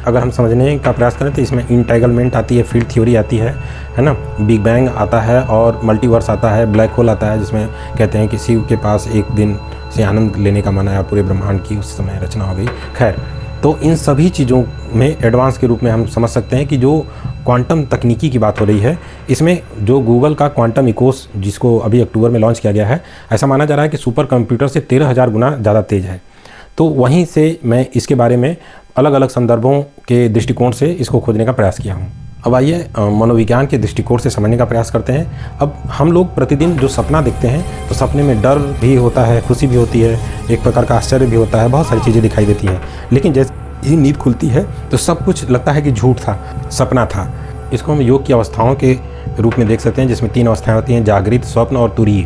अगर हम समझने का प्रयास करें तो इसमें इंटेगलमेंट आती है, फील्ड थ्योरी आती है ना, बिग बैंग आता है और मल्टीवर्स आता है, ब्लैक होल आता है, जिसमें कहते हैं कि शिव के पास एक दिन से आनंद लेने का मन आया, पूरे ब्रह्मांड की उस समय रचना हो गई। खैर, तो इन सभी चीज़ों में एडवांस के रूप में हम समझ सकते हैं कि जो क्वांटम तकनीकी की बात हो रही है, इसमें जो गूगल का क्वांटम इकोस, जिसको अभी अक्टूबर में लॉन्च किया गया है, ऐसा माना जा रहा है कि सुपर कंप्यूटर से 13,000 गुना ज़्यादा तेज़ है। तो वहीं से मैं इसके बारे में अलग अलग संदर्भों के दृष्टिकोण से इसको खोजने का प्रयास किया हूँ। अब आइए मनोविज्ञान के दृष्टिकोण से समझने का प्रयास करते हैं। अब हम लोग प्रतिदिन जो सपना देखते हैं, तो सपने में डर भी होता है, खुशी भी होती है, एक प्रकार का आश्चर्य भी होता है, बहुत सारी चीज़ें दिखाई देती हैं। लेकिन जैसे ही नींद खुलती है तो सब कुछ लगता है कि झूठ था, सपना था। इसको हम योग की अवस्थाओं के रूप में देख सकते हैं, जिसमें 3 अवस्थाएँ होती हैं, जागृत, स्वप्न और तुरीय,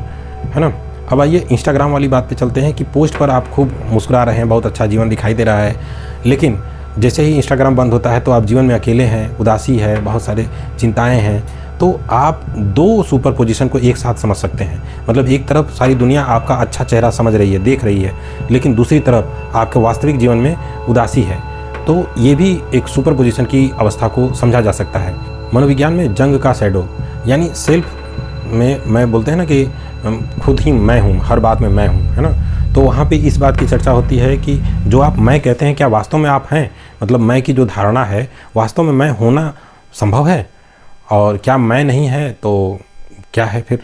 है ना। अब आइए इंस्टाग्राम वाली बात पे चलते हैं कि पोस्ट पर आप खूब मुस्कुरा रहे हैं, बहुत अच्छा जीवन दिखाई दे रहा है, लेकिन जैसे ही इंस्टाग्राम बंद होता है तो आप जीवन में अकेले हैं, उदासी है, बहुत सारे चिंताएं हैं। तो आप 2 सुपर पोजीशन को एक साथ समझ सकते हैं। मतलब एक तरफ सारी दुनिया आपका अच्छा चेहरा समझ रही है, देख रही है, लेकिन दूसरी तरफ आपके वास्तविक जीवन में उदासी है। तो ये भी एक सुपर पोजीशन की अवस्था को समझा जा सकता है। मनोविज्ञान में जंग का शैडो, यानी सेल्फ में मैं बोलते हैं ना कि खुद ही मैं हूँ, हर बात में मैं हूँ, है ना। तो वहाँ पे इस बात की चर्चा होती है कि जो आप मैं कहते हैं, क्या वास्तव में आप हैं? मतलब मैं की जो धारणा है, वास्तव में मैं होना संभव है? और क्या मैं नहीं है तो क्या है फिर?